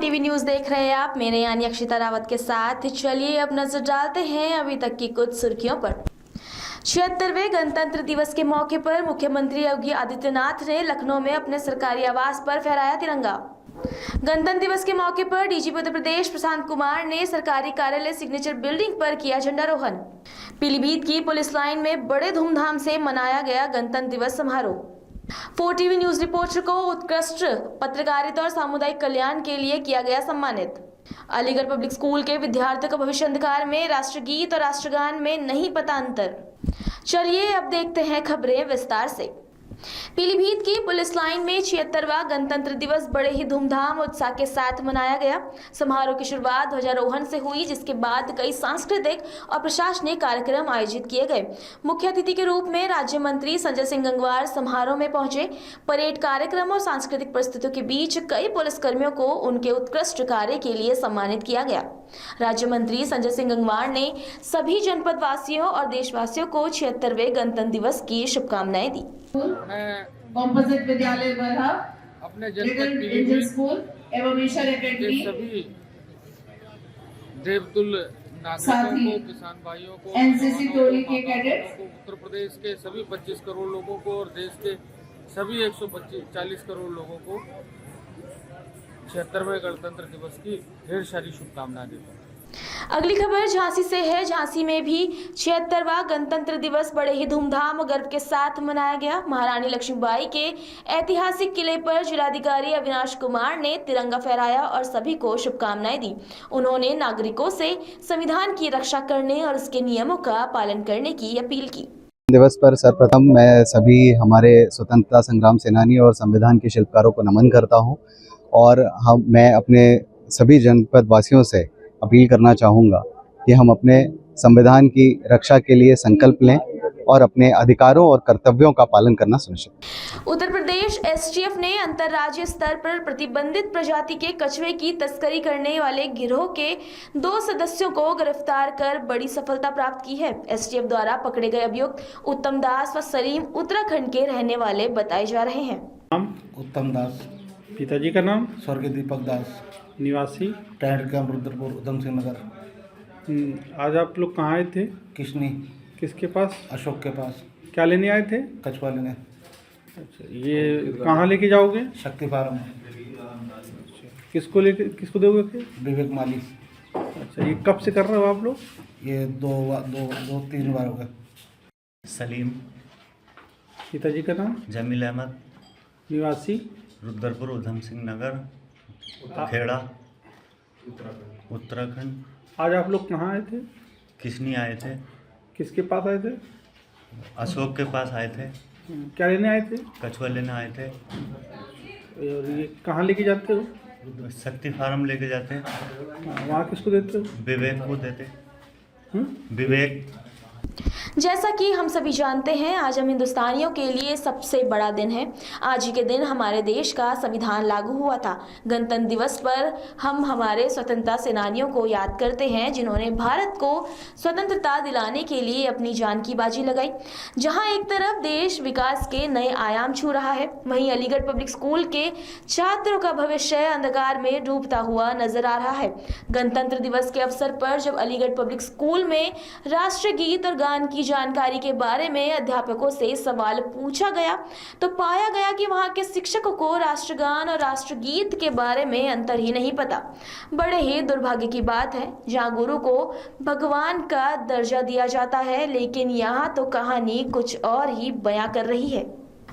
4TV news देख रहे हैं आप, मेरे यानी अक्षिता रावत के साथ। चलिए अब नजर डालते हैं अभी तक की कुछ सुर्खियों पर। 76वें गणतंत्र दिवस के मौके पर मुख्यमंत्री योगी आदित्यनाथ ने लखनऊ में अपने सरकारी आवास पर फहराया तिरंगा। गणतंत्र दिवस के मौके पर डीजीपी उत्तर प्रदेश प्रशांत कुमार ने सरकारी कार्यालय सिग्नेचर बिल्डिंग पर किया झंडारोहण। पीलीभीत की पुलिस लाइन में बड़े धूमधाम से मनाया गया गणतंत्र दिवस समारोह। 4TV न्यूज रिपोर्टर को उत्कृष्ट पत्रकारिता और सामुदायिक कल्याण के लिए किया गया सम्मानित। अलीगढ़ पब्लिक स्कूल के विद्यार्थियों का भविष्य अंधकार में, राष्ट्रगीत और राष्ट्रगान में नहीं पता अंतर। चलिए अब देखते हैं खबरें विस्तार से। पीलीभीत की पुलिस लाइन में 76वां गणतंत्र दिवस बड़े ही धूमधाम और उत्साह के साथ मनाया गया। समारोह की शुरुआत ध्वजारोहण से हुई, जिसके बाद कई सांस्कृतिक और प्रशासनिक कार्यक्रम आयोजित किए गए। मुख्य अतिथि के रूप में राज्य मंत्री संजय सिंह गंगवार समारोह में पहुंचे। परेड कार्यक्रम और सांस्कृतिक प्रस्तुतियों के बीच कई पुलिसकर्मियों को उनके उत्कृष्ट कार्य के लिए सम्मानित किया गया। राज्य मंत्री संजय सिंह गंगवार ने सभी जनपद वासियों और देशवासियों को 76वें गणतंत्र दिवस की शुभकामनाएं दी। कॉम्पोजिट विद्यालय बरहा, अपने जनपद पीलीभीत स्कूल एवं मिशन एकेडमी के सभी देवतुल्य नागरिकों को, किसान भाइयों को, एनसीसी टोली के कैडेट्स को, उत्तर प्रदेश के सभी 25 करोड़ लोगों को और देश के सभी 140 करोड़ लोगों को 76वें गणतंत्र दिवस की ढेर सारी शुभकामनाएं देता हूँ। अगली खबर झांसी से है। झांसी में भी 76वां गणतंत्र दिवस बड़े ही धूमधाम और गर्व के साथ मनाया गया। महारानी लक्ष्मीबाई के ऐतिहासिक किले पर जिलाधिकारी अविनाश कुमार ने तिरंगा फहराया और सभी को शुभकामनाएं दी। उन्होंने नागरिकों से संविधान की रक्षा करने और उसके नियमों का पालन करने की अपील की। दिवस पर सर्वप्रथम मैं सभी हमारे स्वतंत्रता संग्राम सेनानी और संविधान के शिल्पकारों को नमन करता हूं और मैं अपने सभी जनपद वासियों से अपील करना चाहूँगा कि हम अपने संविधान की रक्षा के लिए संकल्प लें और अपने अधिकारों और कर्तव्यों का पालन करना सुनिश्चित। उत्तर प्रदेश एसटीएफ ने अंतर्राज्यीय स्तर पर प्रतिबंधित प्रजाति के कछुए की तस्करी करने वाले गिरोह के 2 सदस्यों को गिरफ्तार कर बड़ी सफलता प्राप्त की है। एसटीएफ द्वारा पकड़े गए अभियुक्त उत्तम दास व सलीम उत्तराखंड के रहने वाले बताए जा रहे हैं। नाम उत्तम दास, पिताजी का नाम स्वर्गीय दीपक दास, निवासी टैंट कैंप रुद्रपुर, उधम सिंह नगर। आज आप लोग कहाँ आए थे? किशनी, किसके पास? अशोक के पास। क्या लेने आए थे? कछुआ लेने। अच्छा, ये कहाँ लेके जाओगे? शक्ति फार्म। किसको दोगे फिर? विवेक माली। अच्छा, ये कब से कर रहे हो आप लोग? ये दो तीन बार हो गए। सलीम। पिताजी का नाम? जमील अहमद, निवासी रुद्रपुर, उधम सिंह नगर, खेड़ा, उत्तराखंड। आज आप लोग कहाँ आए थे? किसनी आए थे? किसके पास आए थे? अशोक के पास आए थे। क्या लेने आए थे? कछुआ लेने आए थे। और ये कहाँ लेके जाते हो? शक्ति फार्म लेके जाते हैं। वहाँ किसको देते हो? विवेक को देते। विवेक। जैसा कि हम सभी जानते हैं, आज हम हिंदुस्तानियों के लिए सबसे बड़ा दिन है। आज ही के दिन हमारे देश का संविधान लागू हुआ था। गणतंत्र दिवस पर हम हमारे स्वतंत्रता सेनानियों को याद करते हैं, जिन्होंने भारत को स्वतंत्रता दिलाने के लिए अपनी जान की बाजी लगाई। जहां एक तरफ देश विकास के नए आयाम छू रहा है, वहीं अलीगढ़ पब्लिक स्कूल के छात्रों का भविष्य अंधकार में डूबता हुआ नजर आ रहा है। गणतंत्र दिवस के अवसर पर जब अलीगढ़ पब्लिक स्कूल में राष्ट्रगीत और गान की जानकारी के बारे में अध्यापकों से सवाल पूछा गया, तो पाया गया कि वहां के शिक्षकों को राष्ट्रगान और राष्ट्रगीत के बारे में अंतर ही नहीं पता। बड़े ही दुर्भाग्य की बात है, जहां गुरु को भगवान का दर्जा दिया जाता है, लेकिन यहाँ तो कहानी कुछ और ही बयां कर रही है।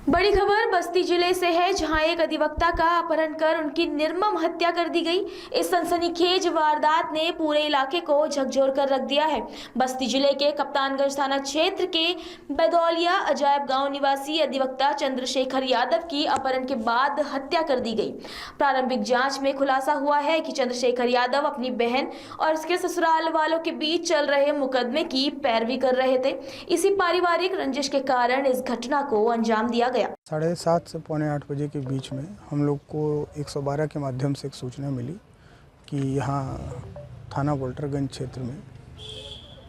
बड़ी खबर बस्ती जिले से है, जहां एक अधिवक्ता का अपहरण कर उनकी निर्मम हत्या कर दी गई। इस सनसनीखेज वारदात ने पूरे इलाके को झकझोर कर रख दिया है। बस्ती जिले के कप्तानगंज थाना क्षेत्र के बैदौलिया अजायब गांव निवासी अधिवक्ता चंद्रशेखर यादव की अपहरण के बाद हत्या कर दी गई। प्रारंभिक जांच में खुलासा हुआ है कि चंद्रशेखर यादव अपनी बहन और उसके ससुराल वालों के बीच चल रहे मुकदमे की पैरवी कर रहे थे। इसी पारिवारिक रंजिश के कारण इस घटना को अंजाम दिया गया। 7:30 से पौने 8 बजे के बीच में हम लोग को 112 के माध्यम से एक सूचना मिली कि यहाँ थाना वोल्टरगंज क्षेत्र में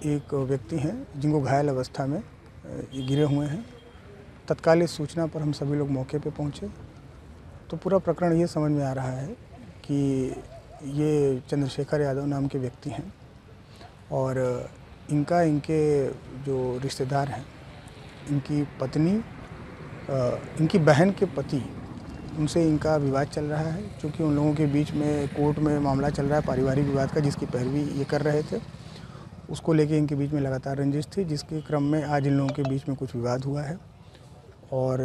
एक व्यक्ति हैं जिनको घायल अवस्था में गिरे हुए हैं। तत्काल इस सूचना पर हम सभी लोग मौके पे पहुँचे तो पूरा प्रकरण ये समझ में आ रहा है कि ये चंद्रशेखर यादव नाम के व्यक्ति हैं और इनके जो रिश्तेदार हैं, इनकी पत्नी, इनकी बहन के पति, उनसे इनका विवाद चल रहा है, क्योंकि उन लोगों के बीच में कोर्ट में मामला चल रहा है पारिवारिक विवाद का, जिसकी पैरवी ये कर रहे थे। उसको लेके इनके बीच में लगातार रंजिश थी, जिसके क्रम में आज इन लोगों के बीच में कुछ विवाद हुआ है और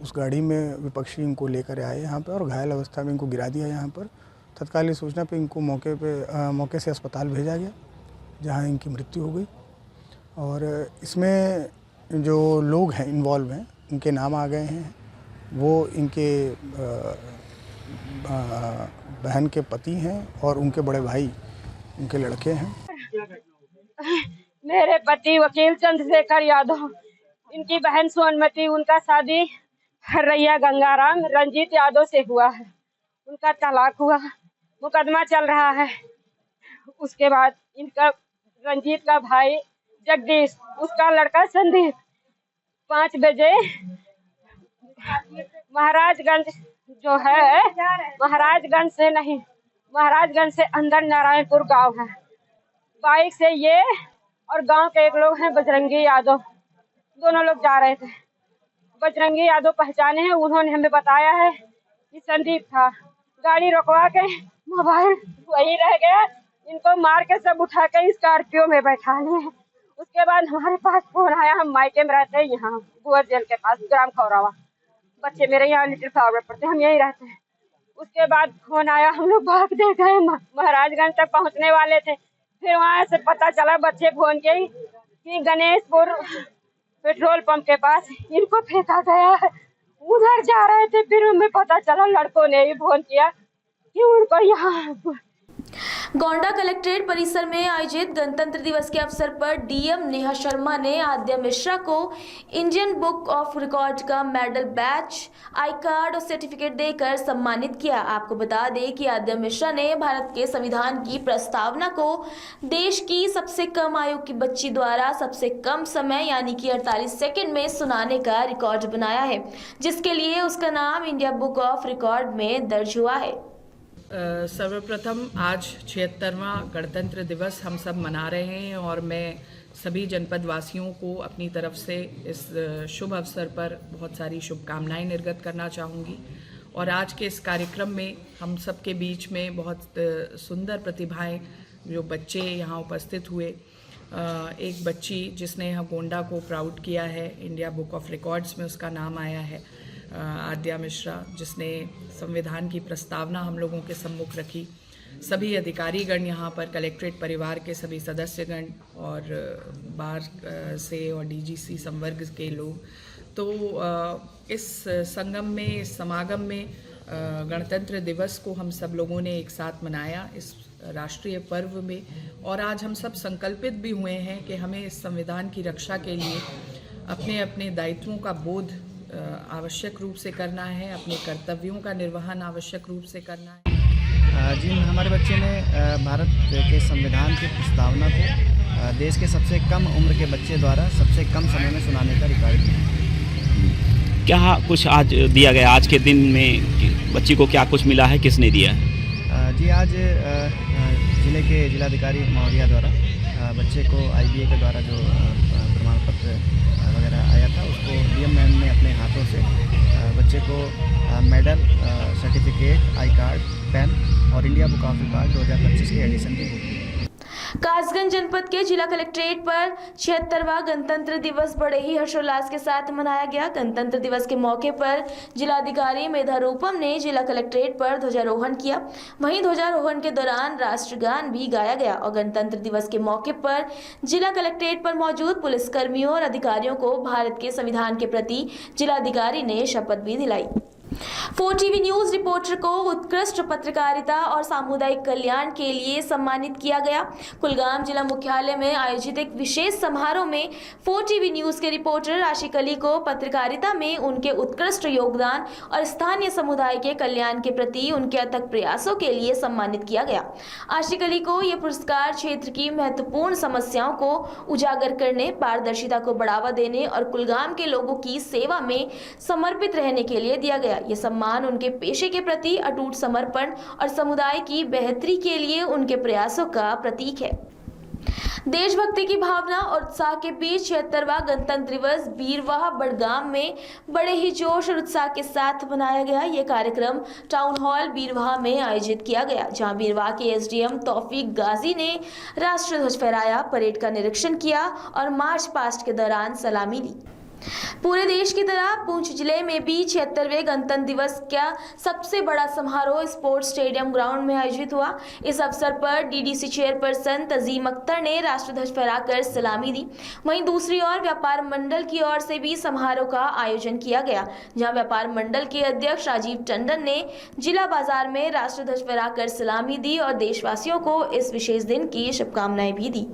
उस गाड़ी में विपक्षी इनको लेकर आए यहाँ पर और घायल अवस्था में इनको गिरा दिया यहाँ पर। तत्कालीन सूचना पे इनको मौके से अस्पताल भेजा गया, जहाँ इनकी मृत्यु हो गई। और इसमें जो लोग हैं इन्वॉल्व हैं, उनके नाम आ गए हैं। वो इनके बहन के पति हैं और उनके बड़े भाई उनके लड़के हैं। मेरे पति वकील चंद्रशेखर यादव, इनकी बहन सोनमती, उनका शादी हरैया गंगाराम रंजीत यादव से हुआ है। उनका तलाक हुआ, मुकदमा चल रहा है। उसके बाद इनका रंजीत का भाई जगदीश, उसका लड़का संदीप 5 बजे महाराजगंज जो है, महाराजगंज से नहीं, महाराजगंज से अंदर नारायणपुर गांव है, बाइक से ये और गांव के एक लोग हैं बजरंगी यादव, दोनों लोग जा रहे थे। बजरंगी यादव पहचाने हैं, उन्होंने हमें बताया है कि संदीप था। गाड़ी रोकवा के मोबाइल वही रह गया, इनको मार के सब उठा के स्कॉर्पियो में बैठा लिए। उसके बाद हमारे पास फोन आया, हम मायके में रहते हैं यहाँ गोवा जेल के पास, ग्राम खौरावा। बच्चे मेरे यहाँ लिटिल फ्लावर पढ़ते, हम यहीं रहते हैं। उसके बाद फोन आया, हम लोग भागते गए, महाराजगंज तक पहुँचने वाले थे। फिर वहाँ से पता चला बच्चे फोन के कि गणेशपुर पेट्रोल पंप के पास इनको फेंका गया है। उधर जा रहे थे, फिर हमें पता चला, लड़कों ने ही फोन किया कि उनको यहाँ। गोंडा कलेक्ट्रेट परिसर में आयोजित गणतंत्र दिवस के अवसर पर डीएम नेहा शर्मा ने आद्या मिश्रा को इंडियन बुक ऑफ रिकॉर्ड का मेडल, बैच, आई कार्ड और सर्टिफिकेट देकर सम्मानित किया। आपको बता दें कि आद्या मिश्रा ने भारत के संविधान की प्रस्तावना को देश की सबसे कम आयु की बच्ची द्वारा सबसे कम समय यानी कि 48 सेकंड में सुनाने का रिकॉर्ड बनाया है, जिसके लिए उसका नाम इंडिया बुक ऑफ रिकॉर्ड में दर्ज हुआ है। सर्वप्रथम आज 76वां गणतंत्र दिवस हम सब मना रहे हैं और मैं सभी जनपद वासियों को अपनी तरफ से इस शुभ अवसर पर बहुत सारी शुभकामनाएं निर्गत करना चाहूँगी। और आज के इस कार्यक्रम में हम सब के बीच में बहुत सुंदर प्रतिभाएं, जो बच्चे यहाँ उपस्थित हुए। एक बच्ची जिसने यहाँ गोंडा को प्राउड किया है, इंडिया बुक ऑफ रिकॉर्ड्स में उसका नाम आया है, आद्या मिश्रा, जिसने संविधान की प्रस्तावना हम लोगों के सम्मुख रखी। सभी अधिकारीगण यहाँ पर, कलेक्ट्रेट परिवार के सभी सदस्यगण और बार से और डीजीसी संवर्ग के लोग, तो इस संगम में, इस समागम में गणतंत्र दिवस को हम सब लोगों ने एक साथ मनाया, इस राष्ट्रीय पर्व में। और आज हम सब संकल्पित भी हुए हैं कि हमें इस संविधान की रक्षा के लिए अपने अपने दायित्वों का बोध आवश्यक रूप से करना है, अपने कर्तव्यों का निर्वहन आवश्यक रूप से करना है। जी, हमारे बच्चे ने भारत के संविधान की प्रस्तावना को देश के सबसे कम उम्र के बच्चे द्वारा सबसे कम समय में सुनाने का रिकॉर्ड किया। क्या कुछ आज दिया गया, आज के दिन में बच्ची को क्या कुछ मिला है, किसने दिया है? जी, आज जिले के जिलाधिकारी महोदया द्वारा बच्चे को IBA के द्वारा जो प्रमाण पत्र वगैरह आया था, उसको डीएम मैम ने अपने हाथों से बच्चे को medal, certificate, I card, pen और इंडिया बुक ऑफ रिकॉर्ड 2025 के एडिशन की बुक दी। कासगंज जनपद के जिला कलेक्ट्रेट पर 76वां गणतंत्र दिवस बड़े ही हर्षोल्लास के साथ मनाया गया। गणतंत्र दिवस के मौके पर जिलाधिकारी मेधा रूपम ने जिला कलेक्ट्रेट पर ध्वजारोहण किया। वहीं ध्वजारोहण के दौरान राष्ट्रगान भी गाया गया और गणतंत्र दिवस के मौके पर जिला कलेक्ट्रेट पर मौजूद पुलिसकर्मियों और अधिकारियों को भारत के संविधान के प्रति जिलाधिकारी ने शपथ भी दिलाई। 4TV न्यूज रिपोर्टर को उत्कृष्ट पत्रकारिता और सामुदायिक कल्याण के लिए सम्मानित किया गया। कुलगाम जिला मुख्यालय में आयोजित एक विशेष समारोह में 4TV न्यूज के रिपोर्टर आशिक अली को पत्रकारिता में उनके उत्कृष्ट योगदान और स्थानीय समुदाय के कल्याण के प्रति उनके अथक प्रयासों के लिए सम्मानित किया गया। आशिक अली को यह पुरस्कार क्षेत्र की महत्वपूर्ण समस्याओं को उजागर करने, पारदर्शिता को बढ़ावा देने और कुलगाम के लोगों की सेवा में समर्पित रहने के लिए दिया गया। ये सम्मान उनके पेशे के प्रति अटूट समर्पण और समुदाय की बेहतरी के लिए उनके प्रयासों का प्रतीक है। देशभक्ति की भावना और उत्साह के बीच 76वां गणतंत्र दिवस बीरवाह बड़गाम में बड़े ही जोश और उत्साह के साथ मनाया गया। ये कार्यक्रम टाउन हॉल बीरवाह में आयोजित किया गया, जहां बीरवाह के एसडीएम तौफीक गाजी ने राष्ट्रीय ध्वज फहराया, परेड का निरीक्षण किया और मार्च पास्ट के दौरान सलामी ली। पूरे देश की तरह पुंछ जिले में भी 76वें गणतंत्र दिवस का सबसे बड़ा समारोह स्पोर्ट्स स्टेडियम ग्राउंड में आयोजित हुआ। इस अवसर पर डीडीसी चेयरपर्सन तजीम अख्तर ने राष्ट्रीय ध्वज फहराकर सलामी दी। वहीं दूसरी ओर व्यापार मंडल की ओर से भी समारोह का आयोजन किया गया, जहां व्यापार मंडल के अध्यक्ष राजीव टंडन ने जिला बाजार में राष्ट्रीय ध्वज फहराकर सलामी दी और देशवासियों को इस विशेष दिन की शुभकामनाएं भी दी।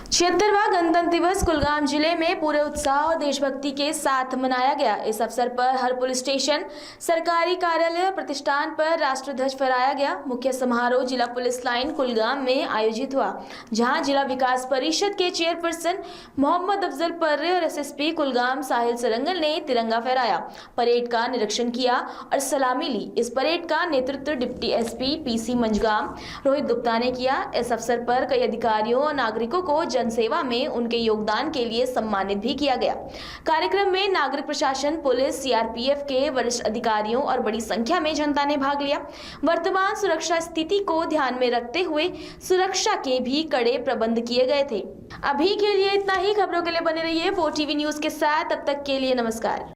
76वां गणतंत्र दिवस कुलगाम जिले में पूरे उत्साह और देशभक्ति के साथ मनाया गया। इस अवसर पर हर पुलिस स्टेशन, सरकारी कार्यालय और प्रतिष्ठान पर राष्ट्रीय ध्वज फहराया गया। मुख्य समारोह जिला पुलिस लाइन कुलगाम में आयोजित हुआ, जहां जिला विकास परिषद के चेयरपर्सन मोहम्मद अफजल पर्रे और एसएसपी कुलगाम साहिल सरंगल ने तिरंगा फहराया, परेड का निरीक्षण किया और सलामी ली। इस परेड का नेतृत्व deputy SP PC Manjgam Rohit Gupta ने किया। इस अवसर पर कई अधिकारियों और नागरिकों को जनसेवा में उनके योगदान के लिए सम्मानित भी किया गया। कार्यक्रम में नागरिक प्रशासन, पुलिस, सीआरपीएफ के वरिष्ठ अधिकारियों और बड़ी संख्या में जनता ने भाग लिया। वर्तमान सुरक्षा स्थिति को ध्यान में रखते हुए सुरक्षा के भी कड़े प्रबंध किए गए थे। अभी के लिए इतना ही। खबरों के लिए बने रहिए 4TV न्यूज के साथ। तब तक के लिए नमस्कार।